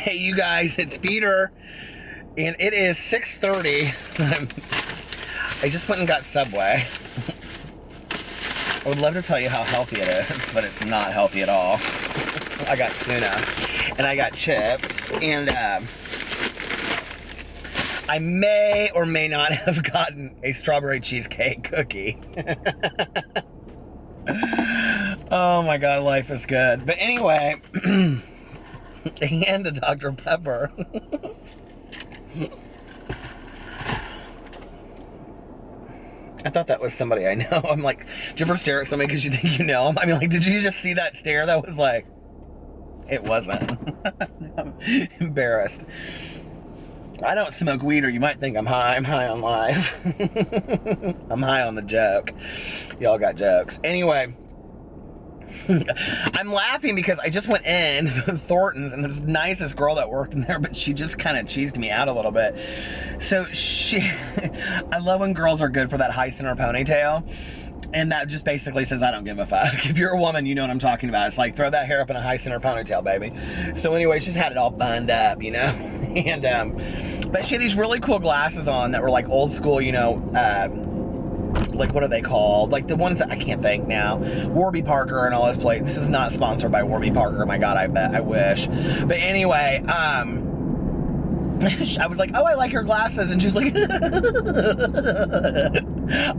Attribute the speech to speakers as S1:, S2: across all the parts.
S1: Hey, you guys, it's Peter, and it is 6:30. I just went and got Subway. I would love to tell you how healthy it is, but it's not healthy at all. I got tuna, and I got chips, and I may or may not have gotten a strawberry cheesecake cookie. Oh my God, life is good. But anyway, and a Dr. Pepper. I thought that was somebody I know. I'm like, do you ever stare at somebody because you think you know them? I mean, like, did you just see that stare? That was like, it wasn't. I'm embarrassed. I don't smoke weed, or you might think I'm high. I'm high on life. I'm high on the joke. Y'all got jokes. Anyway, I'm laughing because I just went in Thornton's, and there's the nicest girl that worked in there, but she just kind of cheesed me out a little bit. So I love when girls are good for that high center ponytail. And that just basically says, I don't give a fuck. If you're a woman, you know what I'm talking about. It's like, throw that hair up in a high center ponytail, baby. So anyway, she's had it all bunned up, you know? And, but she had these really cool glasses on that were like old school, you know, like, what are they called? Like the ones that I can't think now. Warby Parker and all this place. This is not sponsored by Warby Parker. My God, I bet. I wish. But anyway, I was like, oh, I like your glasses. And she's like,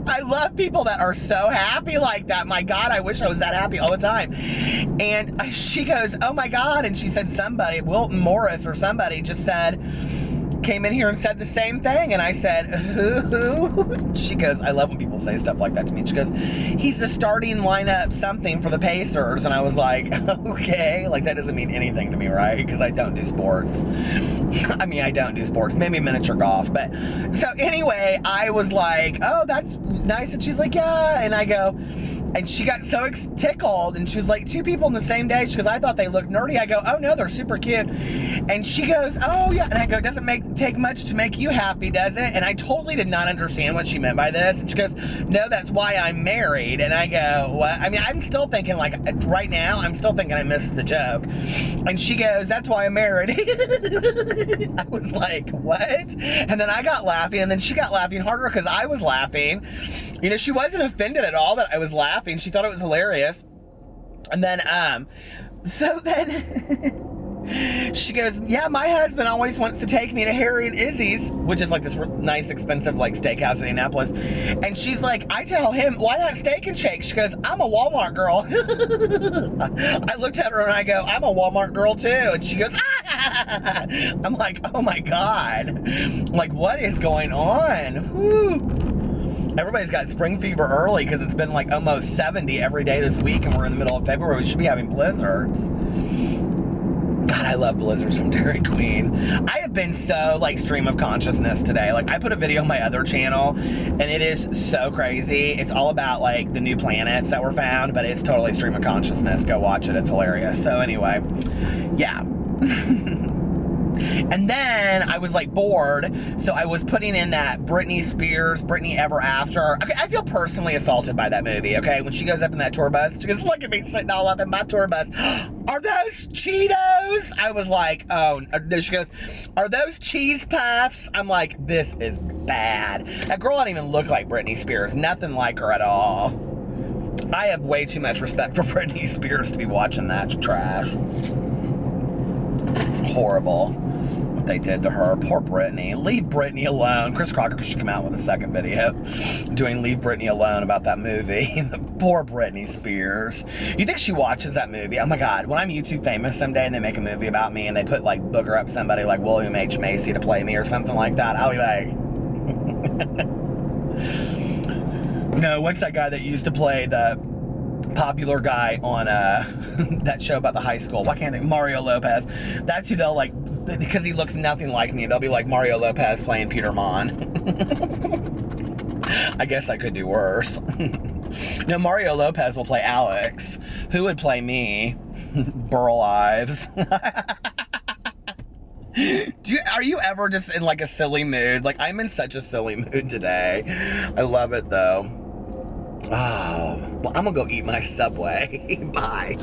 S1: I love people that are so happy like that. My God, I wish I was that happy all the time. And she goes, oh my God. And she said somebody, Wilton Morris or somebody just came in here and said the same thing. And I said, who? She goes, I love when people say stuff like that to me. She goes, he's the starting lineup something for the Pacers. And I was like, okay, like that doesn't mean anything to me, right? Because I don't do sports. I mean, I don't do sports, maybe miniature golf. But so anyway, I was like, oh, that's nice. And she's like, yeah. And I go, and she got so tickled, and she was like, two people in the same day. She goes, I thought they looked nerdy. I go, oh no, they're super cute. And she goes, oh yeah. And I go, doesn't take much to make you happy, does it? And I totally did not understand what she meant by this. And she goes, no, that's why I'm married. And I go, what? I mean, I'm still thinking, like, right now, I'm still thinking I missed the joke. And she goes, that's why I'm married. I was like, what? And then I got laughing, and then she got laughing harder because I was laughing. You know, she wasn't offended at all that I was laughing. She thought it was hilarious. And then, so then she goes, yeah, my husband always wants to take me to Harry and Izzy's, which is like this nice, expensive, like, steakhouse in Indianapolis. And she's like, I tell him, why not Steak and Shake? She goes, I'm a Walmart girl. I looked at her and I go, I'm a Walmart girl too. And she goes, ah! I'm like, oh my God. Like, what is going on? Whew. Everybody's got spring fever early because it's been like almost 70 every day this week, and we're in the middle of February. We should be having blizzards. God, I love blizzards from Dairy Queen. I have been so, like, stream of consciousness today. Like, I put a video on my other channel, and it is so crazy. It's all about, like, the new planets that were found, but it's totally stream of consciousness. Go watch it. It's hilarious. So anyway, yeah. And then I was like bored, so I was putting in that Britney Spears, Britney Ever After. Okay, I feel personally assaulted by that movie, okay? When she goes up in that tour bus, she goes, look at me sitting all up in my tour bus. Are those Cheetos? I was like, oh, no. She goes, are those cheese puffs? I'm like, this is bad. That girl doesn't even look like Britney Spears. Nothing like her at all. I have way too much respect for Britney Spears to be watching that trash. Horrible what they did to her. Poor Britney. Leave Britney alone. Chris Crocker should come out with a second video doing Leave Britney Alone about that movie. Poor Britney Spears. You think she watches that movie? Oh my God. When I'm YouTube famous someday and they make a movie about me and they put, like, booger up somebody like William H. Macy to play me or something like that, I'll be like... No, what's that guy that used to play the popular guy on that show about the high school? Why can't they? Mario Lopez. That's who they'll, like, because he looks nothing like me, they'll be like Mario Lopez playing Peter Monn. I guess I could do worse. No, Mario Lopez will play Alex. Who would play me? Burl Ives. Are you ever just in, like, a silly mood? Like, I'm in such a silly mood today. I love it, though. Oh, well, I'm gonna go eat my Subway. Bye.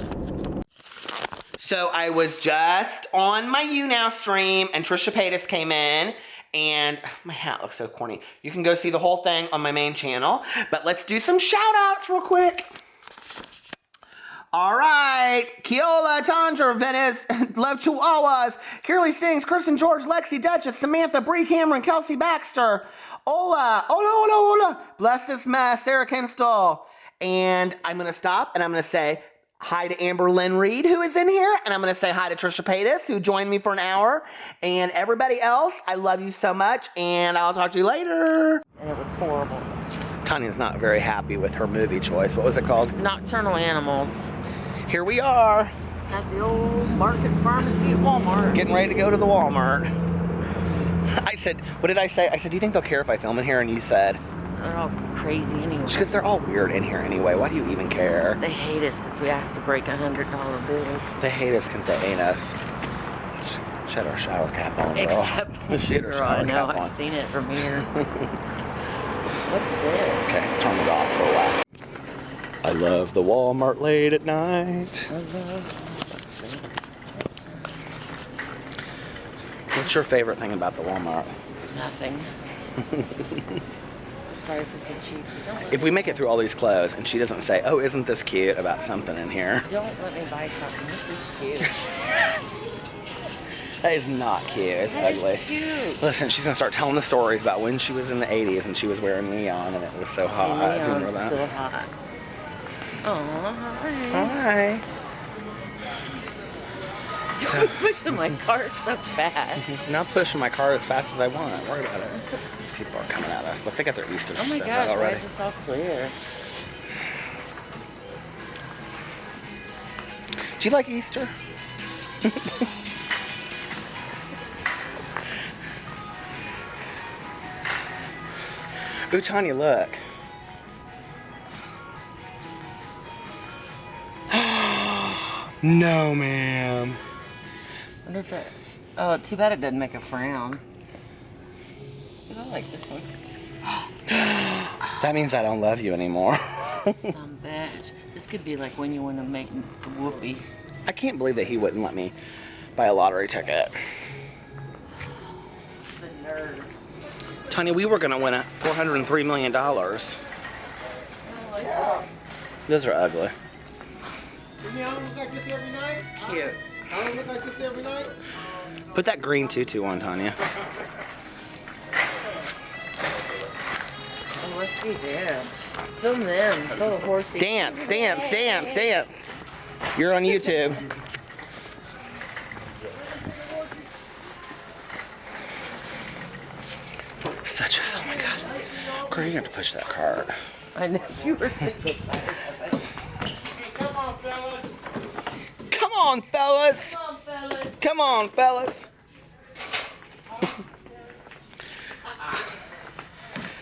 S1: So I was just on my YouNow stream, and Trisha Paytas came in, and my hat looks so corny. You can go see the whole thing on my main channel, but let's do some shout-outs real quick. All right, Keola, Tandra, Venice, Love Chihuahuas, Kirley Sings, Kristen George, Lexi, Duchess, Samantha, Bree Cameron, Kelsey Baxter, Ola, Bless This Mess, Sarah Kinstall, and I'm going to stop, and I'm going to say hi to Amber Lynn Reed, who is in here, and I'm going to say hi to Trisha Paytas, who joined me for an hour, and everybody else, I love you so much, and I'll talk to you later.
S2: And it was horrible.
S1: Tanya's not very happy with her movie choice. What was it called?
S2: Nocturnal Animals.
S1: Here we are.
S2: At the old market pharmacy at Walmart.
S1: Getting ready to go to the Walmart. I said, what did I say? I said, do you think they'll care if I film in here? And you said,
S2: they're all crazy anyway.
S1: Because they're all weird in here anyway. Why do you even care?
S2: They hate us because we asked to break $100 bill.
S1: They hate us because they ain't us. She had our shower cap on, girl.
S2: Except
S1: She had her shower
S2: I know,
S1: cap on.
S2: I've seen it from here. What's this?
S1: Okay, turn it off for a while. I love the Walmart late at night. What's your favorite thing about the Walmart?
S2: Nothing. Prices are cheap.
S1: If we make it through all these clothes and she doesn't say, oh, isn't this cute about something in here?
S2: Don't let me buy something. This is cute.
S1: That is not cute. It's ugly.
S2: It's cute.
S1: Listen, she's gonna start telling the stories about when she was in the 80s and she was wearing neon and it was so hot. Do you remember that?
S2: Still hot. Oh,
S1: Hi.
S2: You're pushing my cart so fast.
S1: Not pushing my car as fast as I want. Don't worry about it. These people are coming at us. Look, they got their Easter
S2: Oh my
S1: stuff
S2: gosh,
S1: out
S2: why
S1: already.
S2: is this all clear?
S1: Do you like Easter? Ooh, Tanya, look. No, ma'am.
S2: I wonder if that's... Oh, too bad it doesn't make a frown. I like this one.
S1: That means I don't love you anymore.
S2: Some bitch. This could be like when you want to make a whoopee.
S1: I can't believe that he wouldn't let me buy a lottery ticket.
S2: The nerve.
S1: Tanya, we were gonna win $403 million. Those are ugly.
S3: I don't look like this every night.
S2: Cute.
S3: I don't look like this every night.
S1: Put that green tutu on, Tanya.
S2: Oh, let's see them. Film them. Little horsey.
S1: Dance, dance, dance, dance. You're on YouTube. Such a, oh my God. Girl, you have to push that cart.
S2: I know you were thinking.
S3: Come on, fellas.
S1: Come on, fellas.
S2: Come on, fellas.
S1: Come on, fellas.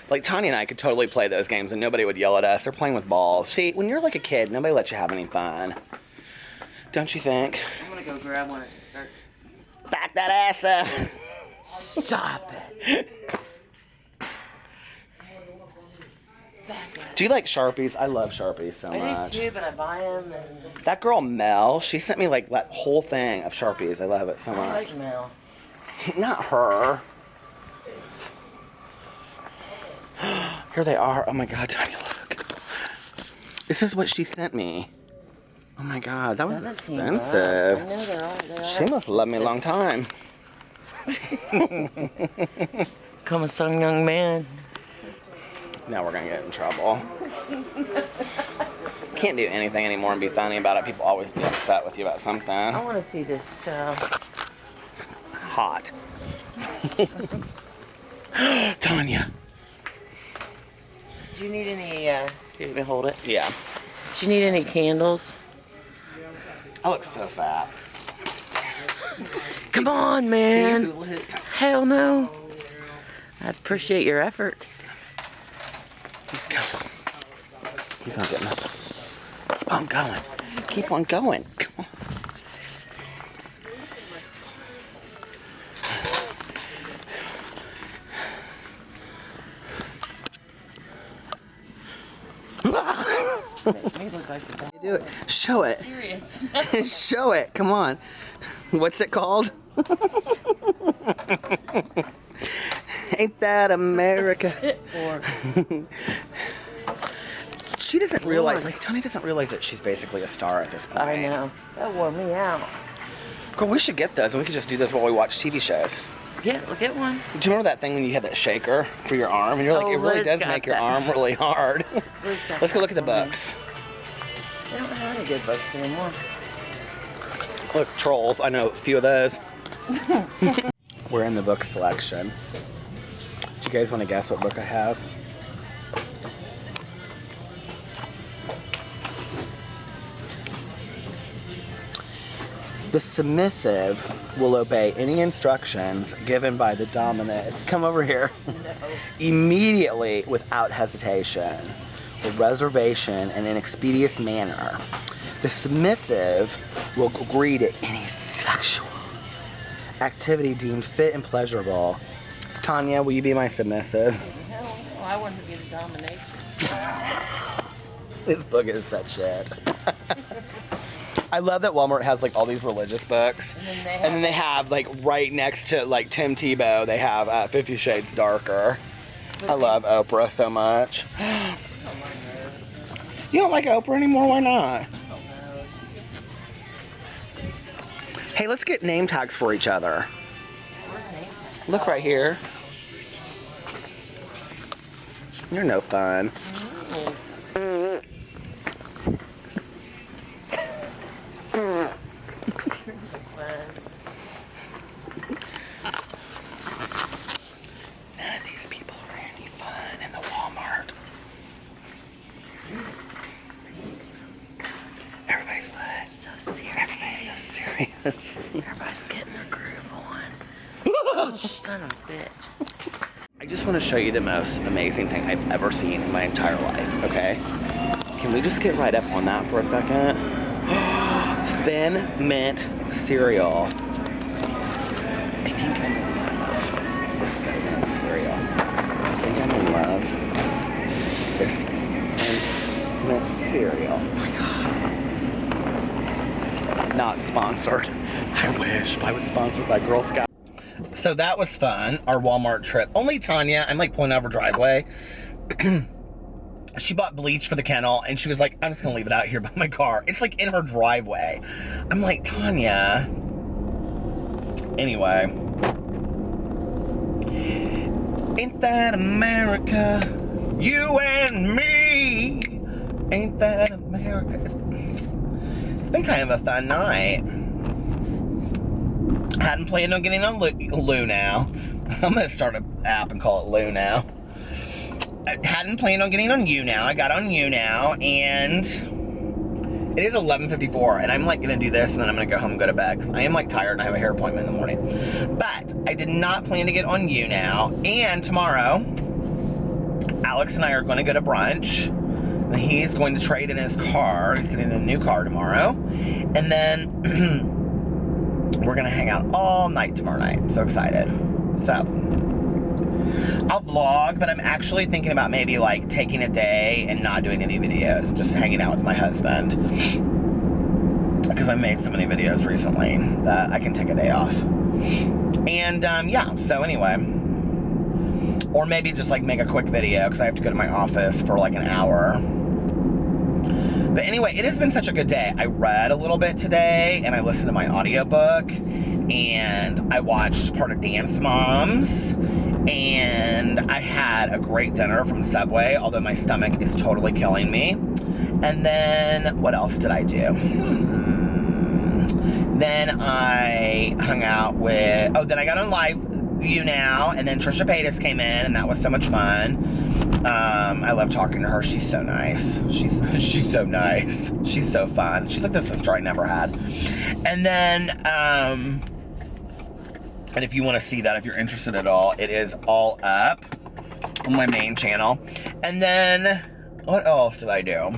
S1: Like, Tanya and I could totally play those games and nobody would yell at us. They're playing with balls. See, when you're like a kid, nobody lets you have any fun. Don't you think?
S2: I'm gonna go grab one and start.
S1: Back that ass up.
S2: Stop it.
S1: Do you like Sharpies? I love Sharpies so
S2: I
S1: much.
S2: do too, but I buy them and
S1: That girl Mel, she sent me like that whole thing of Sharpies. I love it so
S2: I
S1: much.
S2: like Mel.
S1: Not her. Here they are. Oh my God, Tanya, look. This is what she sent me. Oh my God, that was
S2: $17.
S1: expensive.
S2: I know they are.
S1: She must love me a long time.
S2: Come a some young man.
S1: Now we're gonna get in trouble. Can't do anything anymore and be funny about it. People always be upset with you about something.
S2: I want to see this
S1: Hot. Tanya.
S2: Do you need any, here, let me hold it.
S1: Yeah.
S2: Do you need any candles?
S1: I look so fat.
S2: Come on, man. Hell no. I appreciate your effort.
S1: He's coming. He's not getting up. Oh, I'm going. Keep on going. Come on.
S2: Make me look like a dog.
S1: Do it. Show it.
S2: Serious.
S1: Show it. Come on. What's it called? Ain't that America? She doesn't realize, like, Tony doesn't realize that she's basically a star at this point.
S2: I know. That wore me out.
S1: Girl, we should get those, and we could just do this while we watch TV shows.
S2: Get one.
S1: Do you remember that thing when you had that shaker for your arm? And you're like,
S2: Oh,
S1: it really
S2: Liz
S1: does
S2: got
S1: make your
S2: that.
S1: arm really hard. Let's go look at the books.
S2: They don't have any good books anymore.
S1: Look, Trolls. I know a few of those. We're in the book selection. Do you guys want to guess what book I have? The submissive will obey any instructions given by the dominant. Come over here.
S2: No.
S1: Immediately, without hesitation, with reservation and in expeditious manner. The submissive will agree to any sexual activity deemed fit and pleasurable. Tanya, will you be my submissive?
S2: Hell, no, I wanted to be the domination.
S1: This book is such shit. I love that Walmart has like all these religious books, and then they have like right next to like Tim Tebow, they have 50 Shades Darker. I love Oprah so much. You don't like Oprah anymore? Why not? Hey, let's get name tags for each other. Look right here. You're no fun. None of these people are any fun in the Walmart. Everybody's what? So serious. Everybody's so serious.
S2: Everybody's getting their groove on. Oh, son of a bitch.
S1: I just want to show you the most amazing thing I've ever seen in my entire life, okay? Can we just get right up on that for a second? Thin Mint cereal. I think I'm in love with this Thin Mint cereal. I think I'm in love with this Thin Mint cereal. Oh my god. Not sponsored. I wish I was sponsored by Girl Scout. So that was fun, our Walmart trip. Only Tanya, I'm like pulling out of her driveway. She bought bleach for the kennel, and she was like, I'm just gonna leave it out here by my car. It's like in her driveway. I'm like, Tanya. Anyway. Ain't that America? You and me. Ain't that America? It's been kind of a fun night. Hadn't planned on getting on Lou now. I'm gonna start an app and call it Lou now. I hadn't planned on getting on You Now. I got on You Now, and it is 11:54, and I'm like gonna do this, and then I'm gonna go home and go to bed, because I am like tired and I have a hair appointment in the morning. But I did not plan to get on You Now, and tomorrow, Alex and I are gonna go to brunch. And he's going to trade in his car. He's getting a new car tomorrow. And then we're gonna hang out all night tomorrow night. I'm so excited. So I'll vlog, but I'm actually thinking about maybe like taking a day and not doing any videos, just hanging out with my husband. Because I made so many videos recently that I can take a day off. And yeah, so anyway. Or maybe just like make a quick video because I have to go to my office for like an hour. But anyway, it has been such a good day. I read a little bit today, and I listened to my audiobook, and I watched part of Dance Moms, and I had a great dinner from Subway, although my stomach is totally killing me. And then, what else did I do? Then I hung out with, then I got on live You Now, and then Trisha Paytas came in, and that was so much fun. I love talking to her. She's so nice. She's so nice. She's so fun. She's like the sister I never had. And then, and if you want to see that, if you're interested at all, it is all up on my main channel. And then, what else did I do?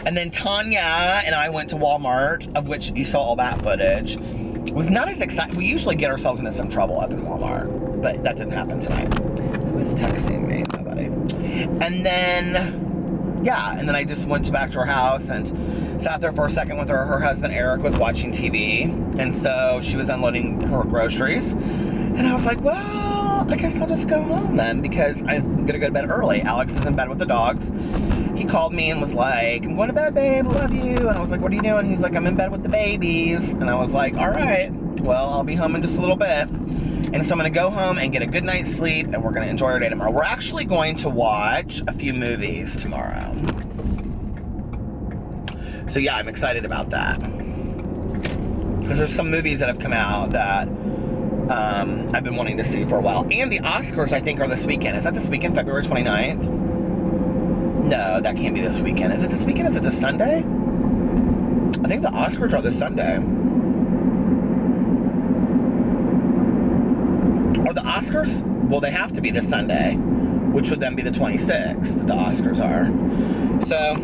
S1: And then Tanya and I went to Walmart, of which you saw all that footage. Was not as exciting. We usually get ourselves into some trouble up in Walmart, but that didn't happen tonight. Who is texting me? Nobody. funny. And then, yeah, and then I just went back to her house and sat there for a second with her. Her husband, Eric, was watching TV, and so she was unloading her groceries. And I was like, well, I guess I'll just go home then, because I'm gonna go to bed early. Alex is in bed with the dogs. He called me and was like, I'm going to bed, babe, I love you. And I was like, what are you doing? He's like, I'm in bed with the babies. And I was like, all right, well, I'll be home in just a little bit. And so I'm gonna go home and get a good night's sleep, and we're gonna enjoy our day tomorrow. We're actually going to watch a few movies tomorrow. So yeah, I'm excited about that. Because there's some movies that have come out that I've been wanting to see for a while. And the Oscars, I think, are this weekend. Is that this weekend, February 29th? No, that can't be this weekend. Is it this weekend? Is it this Sunday? I think the Oscars are this Sunday. Are the Oscars? Well, they have to be this Sunday, which would then be the 26th, the Oscars are. So,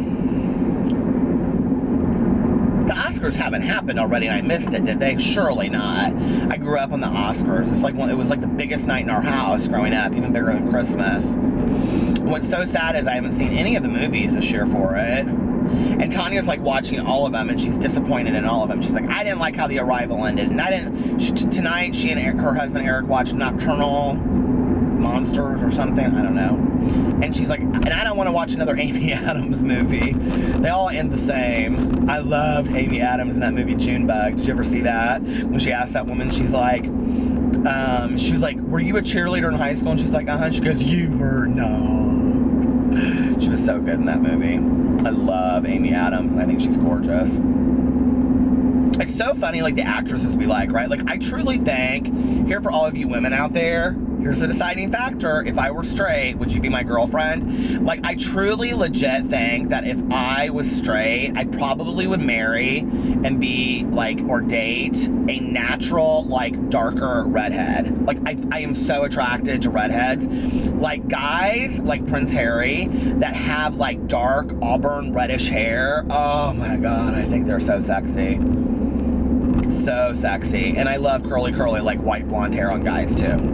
S1: the Oscars haven't happened already and I missed it, did they? Surely not. I grew up on the Oscars. It's like it was like the biggest night in our house growing up, even bigger than Christmas. And what's so sad is I haven't seen any of the movies this year for it. And Tanya's like watching all of them, and she's disappointed in all of them. She's like, I didn't like how The Arrival ended, and I didn't. Tonight, she and her husband Eric watched Nocturnal Monsters or something. I don't know. And she's like, and I don't want to watch another Amy Adams movie. They all end the same. I loved Amy Adams in that movie Junebug. Did you ever see that? When she asked that woman, she was like, were you a cheerleader in high school? And she's like, uh-huh. She goes, you were not. She was so good in that movie. I love Amy Adams, and I think she's gorgeous. It's so funny, like, the actresses we like, right? Like, I truly think, here for all of you women out there, here's the deciding factor. If I were straight, would you be my girlfriend? Like, I truly legit think that if I was straight, I probably would marry and be, like, or date a natural, like, darker redhead. Like, I am so attracted to redheads. Like, guys like Prince Harry that have, like, dark auburn reddish hair. Oh, my God. I think they're so sexy. So sexy. And I love curly, like, white blonde hair on guys, too.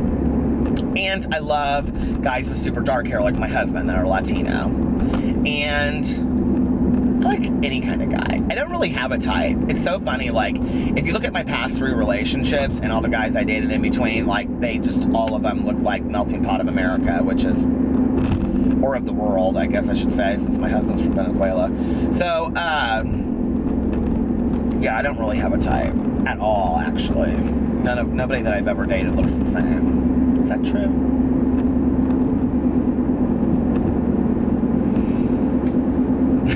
S1: And I love guys with super dark hair like my husband that are Latino. And I like any kind of guy. I don't really have a type. It's so funny, like, if you look at my past 3 relationships and all the guys I dated in between, like, they just, all of them look like melting pot of America, which is, or of the world, I guess I should say, since my husband's from Venezuela. So, yeah, I don't really have a type at all, actually. Nobody that I've ever dated looks the same. Is that true?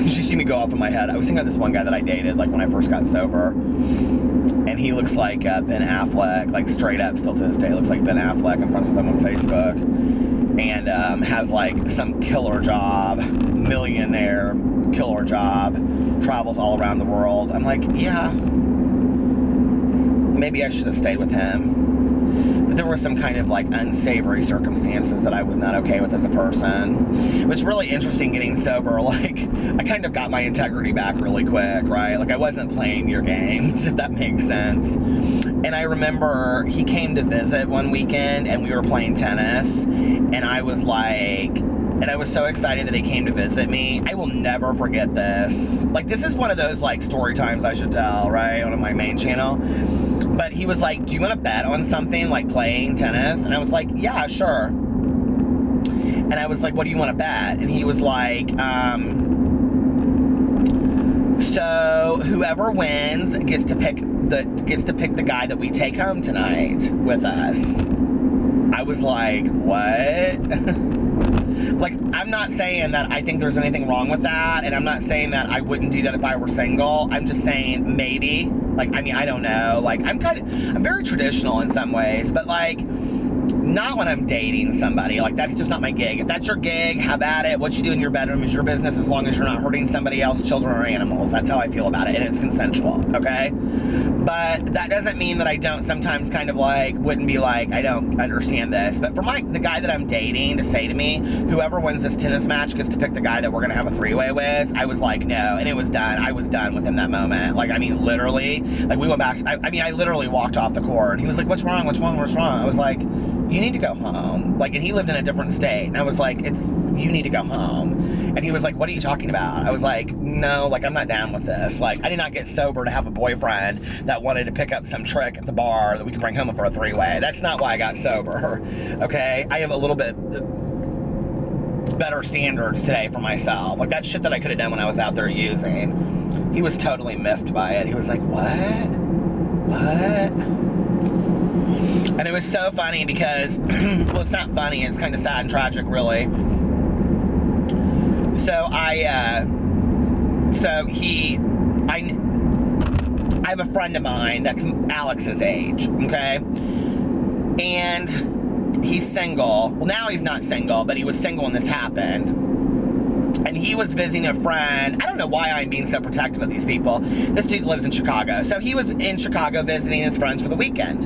S1: You see me go off in my head. I was thinking of this one guy that I dated, like, when I first got sober. And he looks like Ben Affleck, like, straight up, still to this day, looks like Ben Affleck. I'm friends with him on Facebook. And has, like, some killer job, millionaire killer job, travels all around the world. I'm like, yeah, maybe I should have stayed with him. But there were some kind of, like, unsavory circumstances that I was not okay with as a person. It was really interesting getting sober. Like, I kind of got my integrity back really quick, right? Like, I wasn't playing your games, if that makes sense. And I remember he came to visit one weekend, and we were playing tennis, and I was like, and I was so excited that he came to visit me. I will never forget this. Like, this is one of those, like, story times I should tell, right, on my main channel. But he was like, do you want to bet on something, like playing tennis? And I was like, yeah, sure. And I was like, what do you want to bet? And he was like, so whoever wins gets to pick the guy that we take home tonight with us. I was like, what? Like, I'm not saying that I think there's anything wrong with that, and I'm not saying that I wouldn't do that if I were single. I'm just saying maybe. Like, I mean, I don't know. Like, I'm very traditional in some ways, but, like, not when I'm dating somebody. Like, that's just not my gig. If that's your gig, have at it. What you do in your bedroom is your business, as long as you're not hurting somebody else, children, or animals. That's how I feel about it, and it's consensual, okay? But that doesn't mean that I don't sometimes kind of, like, wouldn't be like, I don't understand this. But for the guy that I'm dating to say to me, whoever wins this tennis match gets to pick the guy that we're going to have a 3-way with, I was like, no. And it was done. I was done with him that moment. Like, I mean, literally. Like, we went back. I literally walked off the court. And he was like, what's wrong? What's wrong? What's wrong? I was like, you need to go home. Like, and he lived in a different state. And I was like, you need to go home. And he was like, what are you talking about? I was like, no, like, I'm not down with this. Like, I did not get sober to have a boyfriend that wanted to pick up some trick at the bar that we could bring home for a three-way. That's not why I got sober, okay? I have a little bit better standards today for myself. Like, that shit that I could have done when I was out there using, he was totally miffed by it. He was like, what? And it was so funny because, well, it's not funny, it's kind of sad and tragic, really. So I have a friend of mine that's Alex's age, okay? And he's single. Well, now he's not single, but he was single when this happened. And he was visiting a friend. I don't know why I'm being so protective of these people. This dude lives in Chicago. So he was in Chicago visiting his friends for the weekend.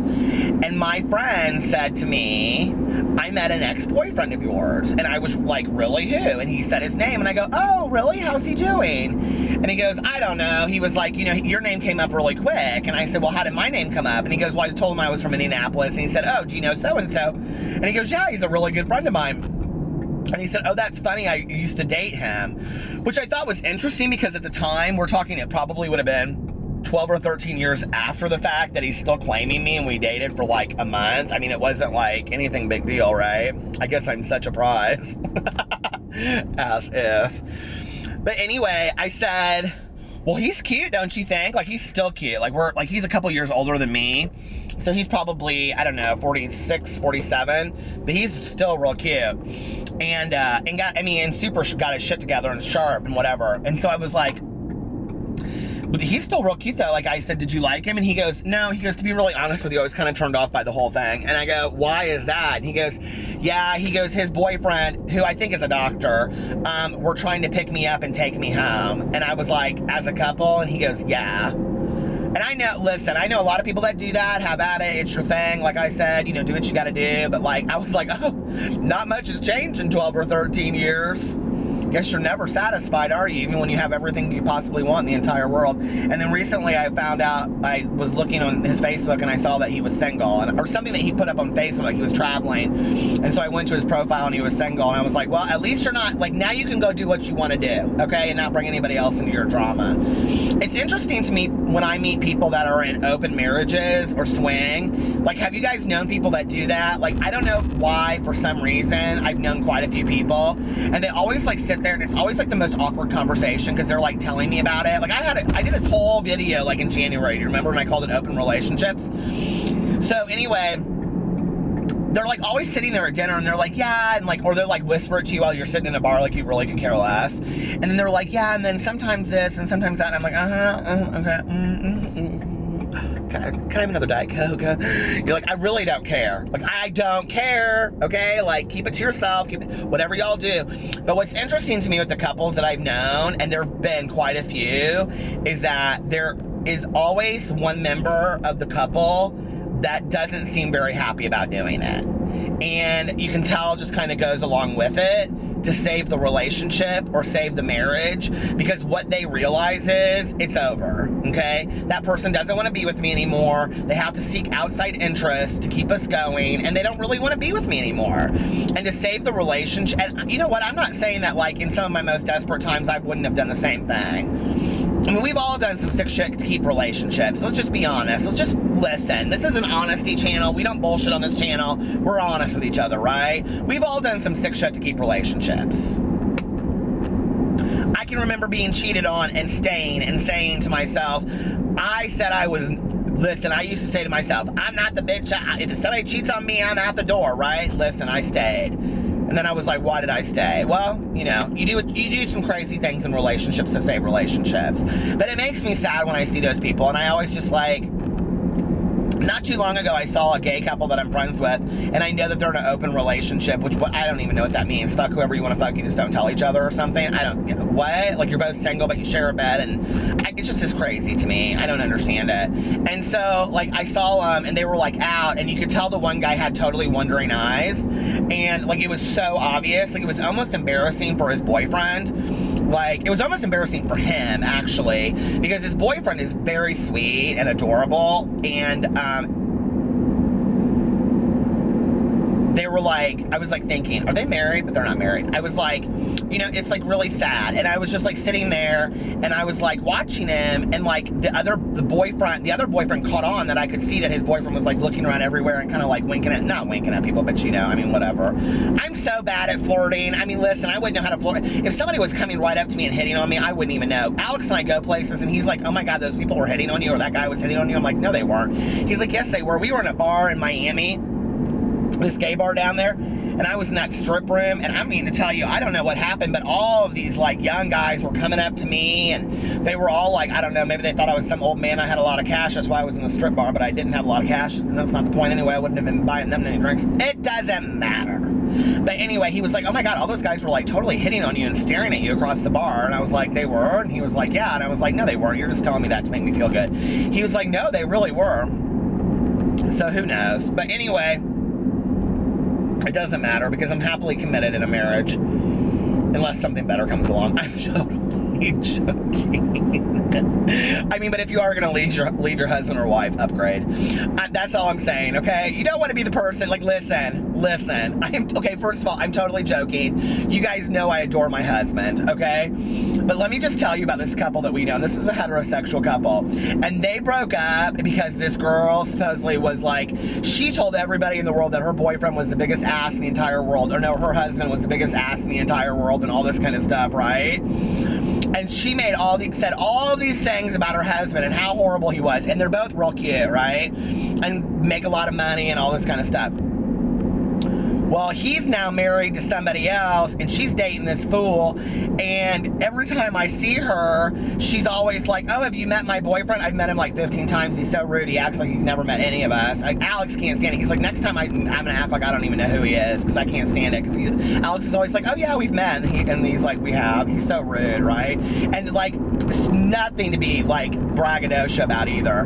S1: And my friend said to me, I met an ex-boyfriend of yours. And I was like, really, who? And he said his name. And I go, oh, really? How's he doing? And he goes, I don't know. He was like, you know, your name came up really quick. And I said, well, how did my name come up? And he goes, well, I told him I was from Indianapolis. And he said, oh, do you know so-and-so? And he goes, yeah, he's a really good friend of mine. And he said, oh, that's funny, I used to date him. Which I thought was interesting because at the time, we're talking, it probably would have been 12 or 13 years after the fact that he's still claiming me, and we dated for like a month. I mean, it wasn't like anything big deal, right? I guess I'm such a prize. As if. But anyway, I said, well, he's cute, don't you think? Like, he's still cute. Like, he's a couple years older than me. So he's probably, I don't know, 46, 47, but he's still real cute. And super got his shit together and sharp and whatever. And so I was like, but he's still real cute though. Like, I said, did you like him? And he goes, no. He goes, to be really honest with you, I was kind of turned off by the whole thing. And I go, why is that? And he goes, yeah, he goes, his boyfriend, who I think is a doctor, were trying to pick me up and take me home. And I was like, as a couple? And he goes, yeah. And I know, listen, I know a lot of people that do that, have at it, it's your thing. Like I said, you know, do what you gotta do. But like, I was like, oh, not much has changed in 12 or 13 years. Guess you're never satisfied, are you? Even when you have everything you possibly want in the entire world. And then recently I found out, I was looking on his Facebook and I saw that he was single, or something that he put up on Facebook, he was traveling. And so I went to his profile and he was single, and I was like, well, at least you're not, like, now you can go do what you want to do, okay? And not bring anybody else into your drama. It's interesting to me when I meet people that are in open marriages or swing. Like, have you guys known people that do that? Like, I don't know why, for some reason, I've known quite a few people, and they always like sit there and it's always like the most awkward conversation because they're like telling me about it. Like, I did this whole video like in January. Do you remember when I called it Open Relationships? So anyway, they're like always sitting there at dinner and they're like, yeah, and like, or they're like whisper it to you while you're sitting in a bar like you really could care less. And then they're like, yeah, and then sometimes this and sometimes that. And I'm like, okay. Can I have another Diet Coke? You're like, I really don't care. Like, I don't care, okay? Like, keep it to yourself, whatever y'all do. But what's interesting to me with the couples that I've known, and there have been quite a few, is that there is always one member of the couple that doesn't seem very happy about doing it. And you can tell just kind of goes along with it to save the relationship or save the marriage, because what they realize is it's over, okay? That person doesn't want to be with me anymore. They have to seek outside interest to keep us going, and they don't really want to be with me anymore. And to save the relationship, and you know what? I'm not saying that like in some of my most desperate times I wouldn't have done the same thing. I mean, we've all done some sick shit to keep relationships. Let's just be honest. Let's just listen. This is an honesty channel. We don't bullshit on this channel. We're honest with each other, right? We've all done some sick shit to keep relationships. I can remember being cheated on and staying and saying to myself, I used to say to myself, I'm not the bitch. If somebody cheats on me, I'm out the door, right? Listen, I stayed. And then I was like, why did I stay? Well, you know, you do some crazy things in relationships to save relationships. But it makes me sad when I see those people, and I always just like, not too long ago, I saw a gay couple that I'm friends with, and I know that they're in an open relationship, which I don't even know what that means. Fuck whoever you want to fuck, you just don't tell each other or something. I don't, what? Like, you're both single, but you share a bed, and it's just as crazy to me. I don't understand it. And so, like, I saw them, and they were, like, out, and you could tell the one guy had totally wondering eyes, and, like, it was so obvious. Like, it was almost embarrassing for his boyfriend. Like, it was almost embarrassing for him, actually, because his boyfriend is very sweet and adorable, and they were like, I was like thinking, are they married? But they're not married. I was like, you know, it's like really sad. And I was just like sitting there and I was like watching him, and like the other boyfriend caught on that I could see that his boyfriend was like looking around everywhere and kind of like not winking at people, but you know, I mean, whatever. I'm so bad at flirting. I mean, listen, I wouldn't know how to flirt. If somebody was coming right up to me and hitting on me, I wouldn't even know. Alex and I go places and he's like, oh my God, those people were hitting on you, or that guy was hitting on you. I'm like, no, they weren't. He's like, yes, they were. We were in a bar in Miami, this gay bar down there, and I was in that strip room, and I mean to tell you, I don't know what happened, but all of these like young guys were coming up to me, and they were all like, I don't know, maybe they thought I was some old man. I had a lot of cash, that's why I was in the strip bar, but I didn't have a lot of cash, and that's not the point anyway. I wouldn't have been buying them any drinks. It doesn't matter. But anyway, he was like, oh my God, all those guys were like totally hitting on you and staring at you across the bar. And I was like, they were? And he was like, yeah. And I was like, no, they weren't. You're just telling me that to make me feel good. He was like, no, they really were. So who knows? But anyway, it doesn't matter because I'm happily committed in a marriage unless something better comes along. I'm totally joking. I mean, but if you are going to leave your husband or wife, upgrade. That's all I'm saying, okay? You don't want to be the person, like, listen. Okay, first of all, I'm totally joking. You guys know I adore my husband, okay? But let me just tell you about this couple that we know. This is a heterosexual couple. And they broke up because this girl supposedly was like, she told everybody in the world that her boyfriend was the biggest ass in the entire world. Or no, her husband was the biggest ass in the entire world and all this kind of stuff, right? And she said all these things about her husband and how horrible he was. And they're both real cute, right? And make a lot of money and all this kind of stuff. Well, he's now married to somebody else, and she's dating this fool, and every time I see her, she's always like, oh, have you met my boyfriend? I've met him like 15 times. He's so rude. He acts like he's never met any of us. Like, Alex can't stand it. He's like, next time I'm going to act like I don't even know who he is, because I can't stand it, because Alex is always like, oh, yeah, we've met, and he's like, we have. He's so rude, right? And, like, it's nothing to be, like, braggadocio about either.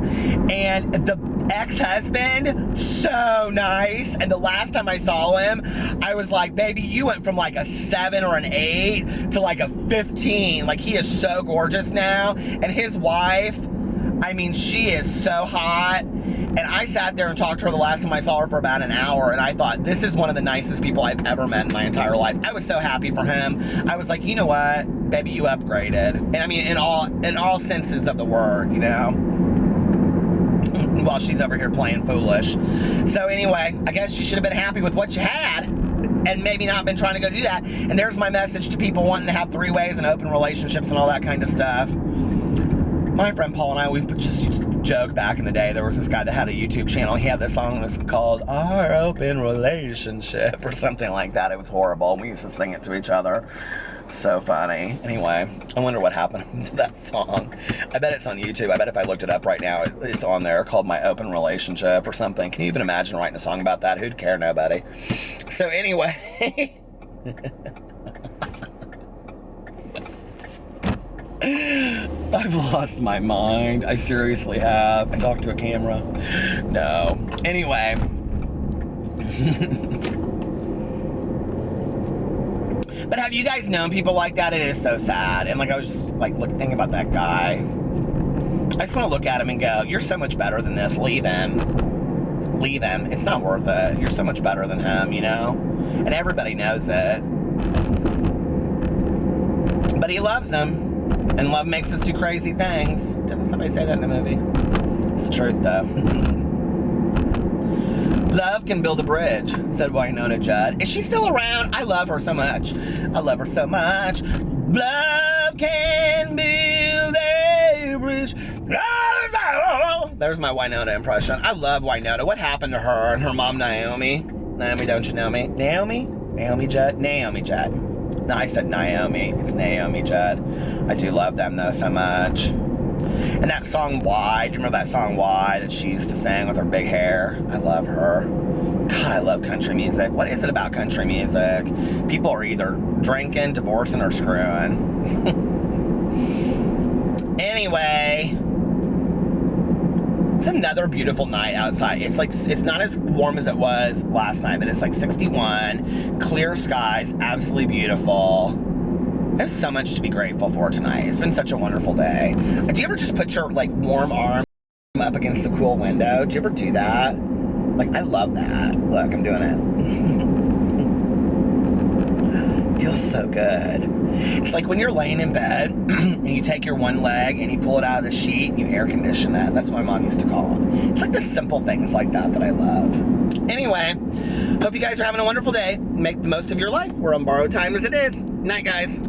S1: And the ex-husband, so nice. And the last time I saw him, I was like, baby, you went from like a 7 or an 8 to like a 15. Like, he is so gorgeous now. And his wife, I mean, she is so hot. And I sat there and talked to her the last time I saw her for about an hour, and I thought, this is one of the nicest people I've ever met in my entire life. I was so happy for him. I was like, you know what, baby, you upgraded. And I mean, in all senses of the word, you know? While she's over here playing foolish. So anyway, I guess you should have been happy with what you had and maybe not been trying to go do that. And there's my message to people wanting to have three-ways and open relationships and all that kind of stuff. My friend Paul and I, we just used to joke back in the day. There was this guy that had a YouTube channel. He had this song that was called Our Open Relationship or something like that. It was horrible. We used to sing it to each other. So funny. Anyway, I wonder what happened to that song. I bet it's on YouTube. I bet if I looked it up right now, it's on there, called My Open Relationship or something. Can you even imagine writing a song about that? Who'd care? Nobody. So anyway. I've lost my mind. I seriously have. I talked to a camera. No. Anyway. But have you guys known people like that? It is so sad. And like, I was just like thinking about that guy. I just want to look at him and go, you're so much better than this. Leave him. Leave him. It's not worth it. You're so much better than him, you know? And everybody knows it. But he loves him. And love makes us do crazy things. Didn't somebody say that in the movie? It's the truth, though. Love can build a bridge, said Wynonna Judd. Is she still around? I love her so much. I love her so much. Love can build a bridge. There's my Wynonna impression. I love Wynonna. What happened to her and her mom, Naomi? Naomi, don't you know me? Naomi? Naomi Judd? Naomi Judd. No, I said Naomi. It's Naomi Judd. I do love them, though, so much. And that song, Why? Do you remember that song, Why, that she used to sing with her big hair? I love her. God, I love country music. What is it about country music? People are either drinking, divorcing, or screwing. Anyway, it's another beautiful night outside. It's like, it's not as warm as it was last night, but it's like 61, clear skies, absolutely beautiful. I have so much to be grateful for tonight. It's been such a wonderful day. Do you ever just put your like warm arm up against the cool window? Do you ever do that? Like, I love that. Look, I'm doing it. Feels so good. It's like when you're laying in bed and you take your one leg and you pull it out of the sheet and you air condition that. That's what my mom used to call it. It's like the simple things like that I love. Anyway, hope you guys are having a wonderful day. Make the most of your life. We're on borrowed time as it is. Night, guys.